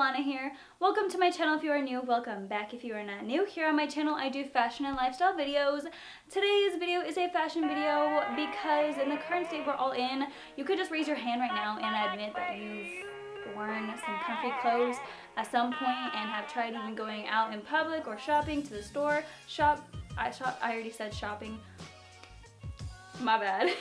Allanna here. Welcome to my channel if you are new. Welcome back if you are not new. Here on my channel I do fashion and lifestyle videos. Today's video is a fashion video because in the current state we're all in, you could just raise your hand right now and admit that you've worn some comfy clothes at some point and have tried even going out in public or shopping to the store. I already said shopping. My bad.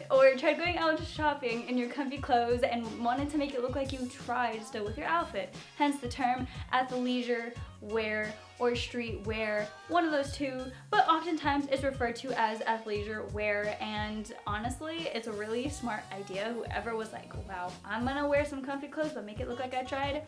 Or tried going out shopping in your comfy clothes and wanted to make it look like you tried still with your outfit. Hence the term athleisure wear or street wear, one of those two, but oftentimes it's referred to as athleisure wear, and honestly it's a really smart idea. Whoever was like, wow, I'm gonna wear some comfy clothes but make it look like I tried,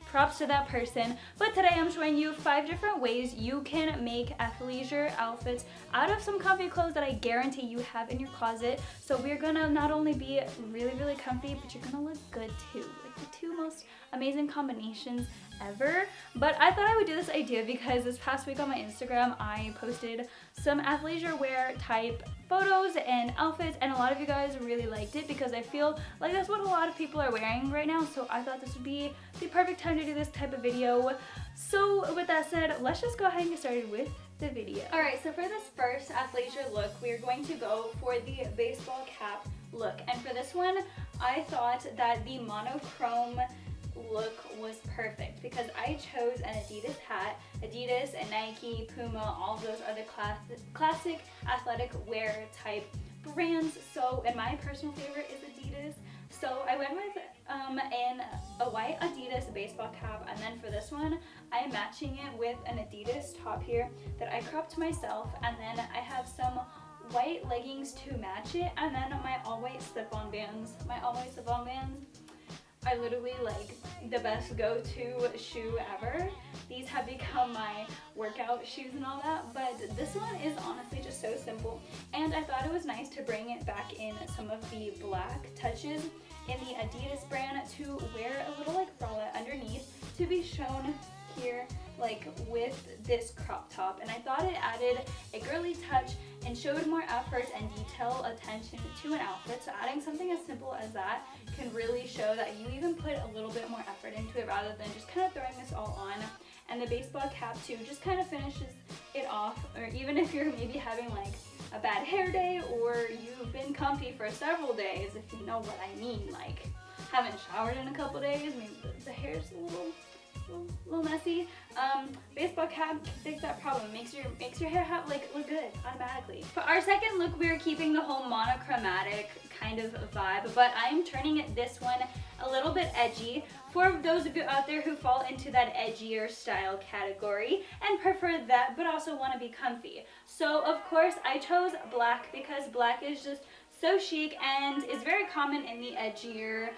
props to that person. But today I'm showing you 5 different ways you can make athleisure outfits out of some comfy clothes that I guarantee you have in your closet. So we're gonna not only be really comfy, but you're gonna look good too. Like the two most amazing combinations ever. But I thought I would do this idea because this past week on my Instagram I posted some athleisure wear type photos and outfits, and a lot of you guys really liked it because I feel like that's what a lot of people are wearing right now. So I thought this would be the perfect time to do this type of video. So with that said, let's just go ahead and get started with the video. Alright, so for this first athleisure look, we're going to go for the baseball cap look. And for this one, I thought that the monochrome look was perfect because I chose an Adidas hat. Adidas and Nike, Puma, all of those are the classic athletic wear type brands. So, and my personal favorite is Adidas. So I went with a white Adidas baseball cap, and then for this one, I'm matching it with an Adidas top here that I cropped myself, and then I have some white leggings to match it, and then my all-white slip-on bands. My all-white slip-on bands are literally like the best go-to shoe ever. These have become my workout shoes and all that, but this one is honestly just so simple, and I thought it was nice to bring it back in some of the black touches in the Adidas brand to wear a little like bralette underneath to be shown here like with this crop top. And I thought it added a girly touch and showed more effort and detail attention to an outfit. So adding something as simple as that can really show that you even put a little bit more effort into it rather than just kind of throwing this all on. And the baseball cap too just kind of finishes it off, or even if you're maybe having like a bad hair day or you've been comfy for several days, if you know what I mean, like haven't showered in a couple days, maybe the hair's a little messy. Baseball cap fixes that problem. Makes your hair look good automatically. For our second look, we're keeping the whole monochromatic kind of vibe, but I'm turning this one a little bit edgy for those of you out there who fall into that edgier style category and prefer that but also want to be comfy. So of course I chose black because black is just so chic and is very common in the edgier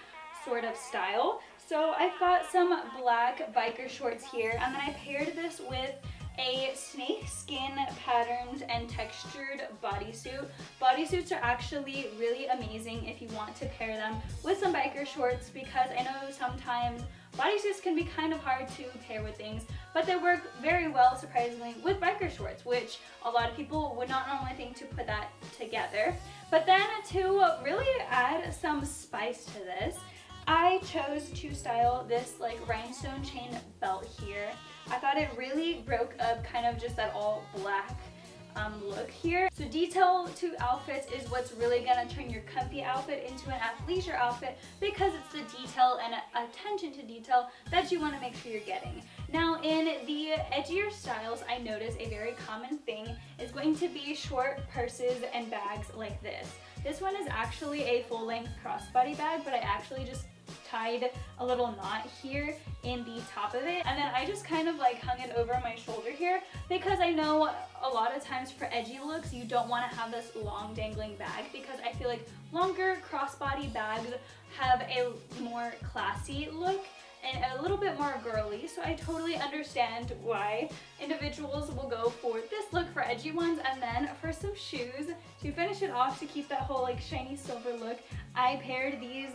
sort of style. So I've got some black biker shorts here, and then I paired this with a snake skin patterned and textured bodysuit. Bodysuits are actually really amazing if you want to pair them with some biker shorts, because I know sometimes bodysuits can be kind of hard to pair with things, but they work very well, surprisingly, with biker shorts, which a lot of people would not normally think to put that together. But then to really add some spice to this, I chose to style this like rhinestone chain belt here. I thought it really broke up kind of just that all black look here. So detail to outfits is what's really gonna turn your comfy outfit into an athleisure outfit, because it's the detail and attention to detail that you want to make sure you're getting. Now in the edgier styles, I noticed a very common thing is going to be short purses and bags like this. This one is actually a full-length crossbody bag, but I actually just tied a little knot here in the top of it, and then I just kind of like hung it over my shoulder here, because I know a lot of times for edgy looks you don't want to have this long dangling bag, because I feel like longer crossbody bags have a more classy look and a little bit more girly. So I totally understand why individuals will go for this look for edgy ones, and then for some shoes to finish it off to keep that whole like shiny silver look, I paired these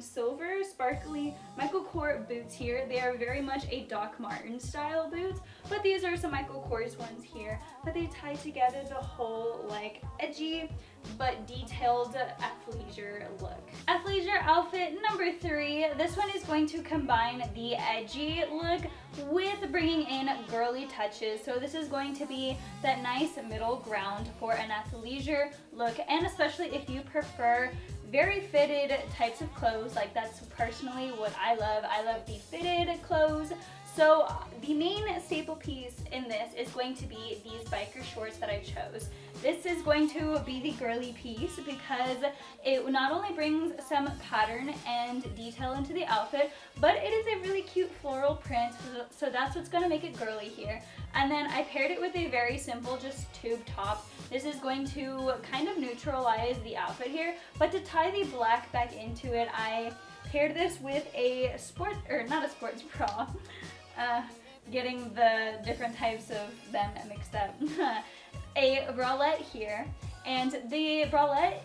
silver sparkly Michael Kors boots here. They are very much a Doc Marten style boots, but these are some Michael Kors ones here. But they tie together the whole like edgy but detailed athleisure look. Athleisure outfit number 3. This one is going to combine the edgy look with bringing in girly touches. So this is going to be that nice middle ground for an athleisure look, and especially if you prefer very fitted types of clothes. Like that's personally what I love. I love the fitted clothes. So the main staple piece in this is going to be these biker shorts that I chose. This is going to be the girly piece because it not only brings some pattern and detail into the outfit, but it is a really cute floral print, so that's what's going to make it girly here. And then I paired it with a very simple just tube top. This is going to kind of neutralize the outfit here, but to tie the black back into it, I paired this with a not a sports bra. Getting the different types of them mixed up. A bralette here, and the bralette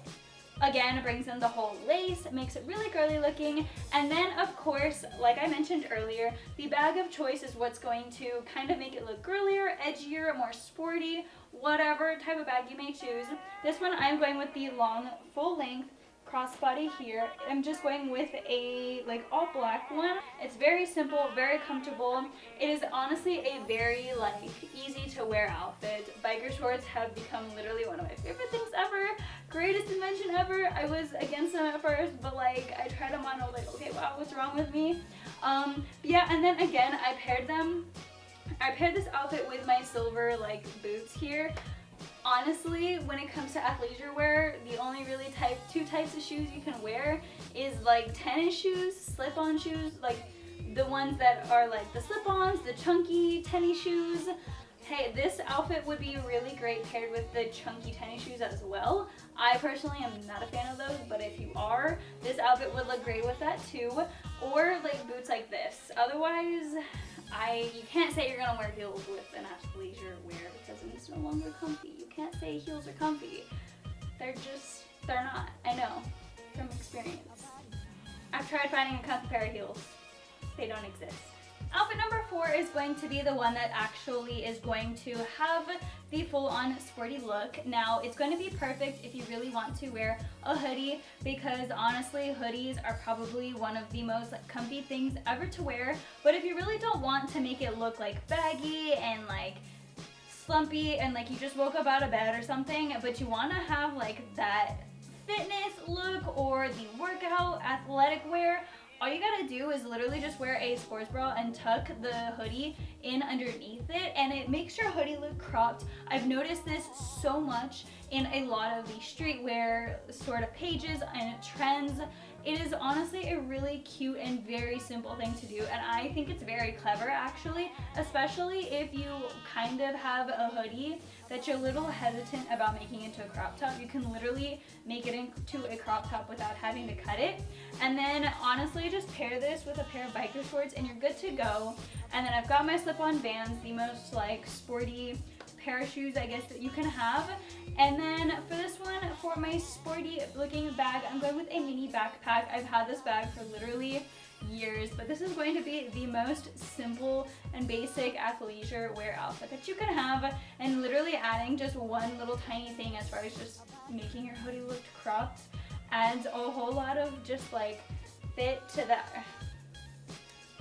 again brings in the whole lace, makes it really girly looking, and then of course, like I mentioned earlier, the bag of choice is what's going to kind of make it look girlier, edgier, more sporty, whatever type of bag you may choose. This one I'm going with the long full length crossbody here. I'm just going with a like all black one. It's very simple, very comfortable. It is honestly a very like easy to wear outfit. Biker shorts have become literally one of my favorite things ever. Greatest invention ever. I was against them at first, but like I tried them on, I was like, okay, wow, what's wrong with me? Yeah, and then again, I paired this outfit with my silver like boots here. Honestly, when it comes to athleisure wear, the only really two types of shoes you can wear is like tennis shoes, slip-on shoes, like the ones that are like the slip-ons, the chunky tennis shoes. Hey, this outfit would be really great paired with the chunky tennis shoes as well. I personally am not a fan of those, but if you are, this outfit would look great with that too. Or like boots like this. Otherwise, you can't say you're gonna wear heels with an athleisure wear because it's no longer comfy. You can't say heels are comfy. They're not. I know from experience. I've tried finding a comfy pair of heels. They don't exist. Outfit number 4 is going to be the one that actually is going to have the full-on sporty look. Now, it's going to be perfect if you really want to wear a hoodie because honestly, hoodies are probably one of the most comfy things ever to wear. But if you really don't want to make it look like baggy and like slumpy and like you just woke up out of bed or something, but you want to have like that fitness look or the workout athletic wear, all you gotta do is literally just wear a sports bra and tuck the hoodie in underneath it, and it makes your hoodie look cropped. I've noticed this so much in a lot of the streetwear sort of pages and trends. It is honestly a really cute and very simple thing to do, and I think it's very clever actually, especially if you kind of have a hoodie that you're a little hesitant about making into a crop top. You can literally make it into a crop top without having to cut it. And then honestly, just pair this with a pair of biker shorts and you're good to go. And then I've got my slip-on Vans, the most like sporty pair of shoes I guess that you can have. And then for this one, for my sporty looking bag, I'm going with a mini backpack. I've had this bag for literally years, but this is going to be the most simple and basic athleisure wear outfit that you can have, and literally adding just one little tiny thing as far as just making your hoodie look cropped adds a whole lot of just like fit to that.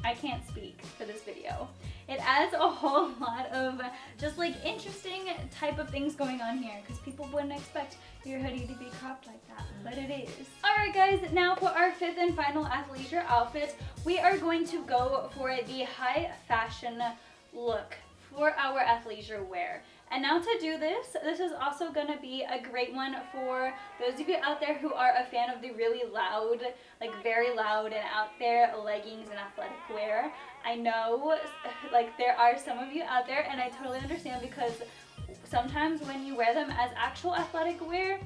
I can't speak for this video. It adds a whole lot of just like interesting type of things going on here because people wouldn't expect your hoodie to be cropped like that, but it is. Alright guys, now for our 5th and final athleisure outfit, we are going to go for the high fashion look for our athleisure wear. And now to do this is also going to be a great one for those of you out there who are a fan of the really loud, like very loud and out there leggings and athletic wear. I know like there are some of you out there, and I totally understand because sometimes when you wear them as actual athletic wear,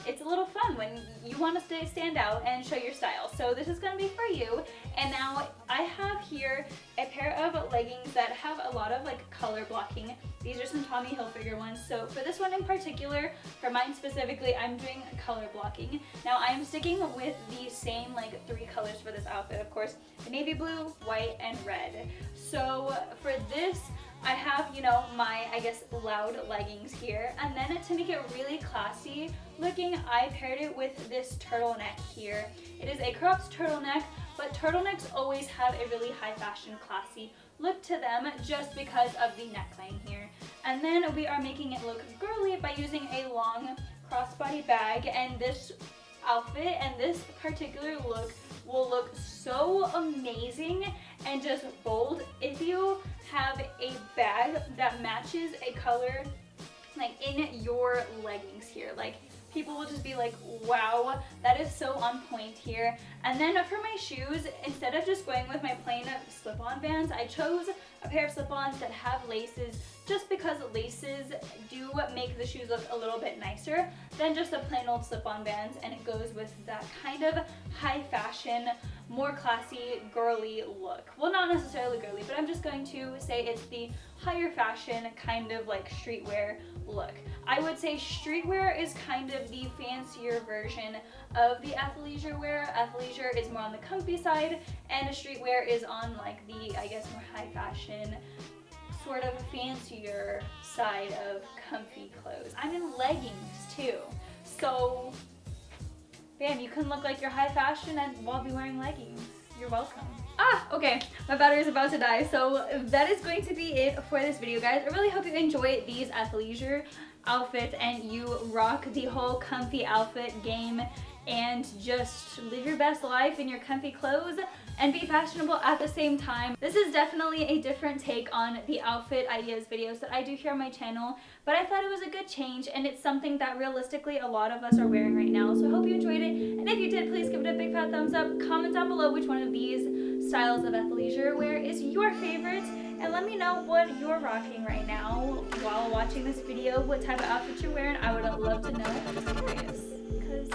it's a little fun when you want to stand out and show your style. So this is going to be for you. And now I have here a pair of leggings that have a lot of like color blocking. These are some Tommy Hilfiger ones. So for this one in particular, for mine specifically, I'm doing color blocking. Now I'm sticking with the same like 3 colors for this outfit, of course, the navy blue, white, and red. So for this, I have, you know, my, I guess, loud leggings here. And then to make it really classy looking, I paired it with this turtleneck here. It is a cropped turtleneck, but turtlenecks always have a really high fashion, classy look to them just because of the neckline here. And then we are making it look girly by using a long crossbody bag, and this outfit and this particular look will look so amazing and just bold if you have a bag that matches a color like in your leggings here. Like, people will just be like, wow, that is so on point here. And then for my shoes, instead of just going with my plain slip-on Vans, I chose a pair of slip-ons that have laces, just because laces do make the shoes look a little bit nicer than just a plain old slip-on Vans, and it goes with that kind of high fashion, more classy, girly look. Well, not necessarily girly, but I'm just going to say it's the higher fashion kind of like streetwear look. I would say streetwear is kind of the fancier version of the athleisure wear. Athleisure is more on the comfy side, and streetwear is on like the, I guess, more high fashion, sort of fancier side of comfy clothes. I'm in leggings too, so bam, you can look like you're high fashion and while be wearing leggings. You're welcome. Okay, my battery is about to die, so that is going to be it for this video, guys. I really hope you enjoy these athleisure outfits and you rock the whole comfy outfit game and just live your best life in your comfy clothes and be fashionable at the same time. This is definitely a different take on the outfit ideas videos that I do here on my channel, but I thought it was a good change, and it's something that realistically a lot of us are wearing right now. So I hope you enjoyed it, and if you did, please give it a big fat thumbs up. Comment down below which one of these styles of athleisure wear is your favorite, and let me know what you're rocking right now while watching this video, what type of outfit you're wearing. I would love to know. I'm just curious, because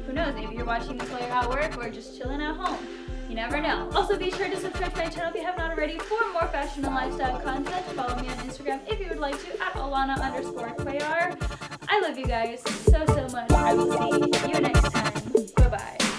who knows, maybe you're watching this while you're at work or just chilling at home. You never know. Also, be sure to subscribe to my channel if you have not already for more fashion and lifestyle content. Follow me on Instagram if you would like to at Allanna_Cuellar. I love you guys so much. I will see you next time. Bye-bye.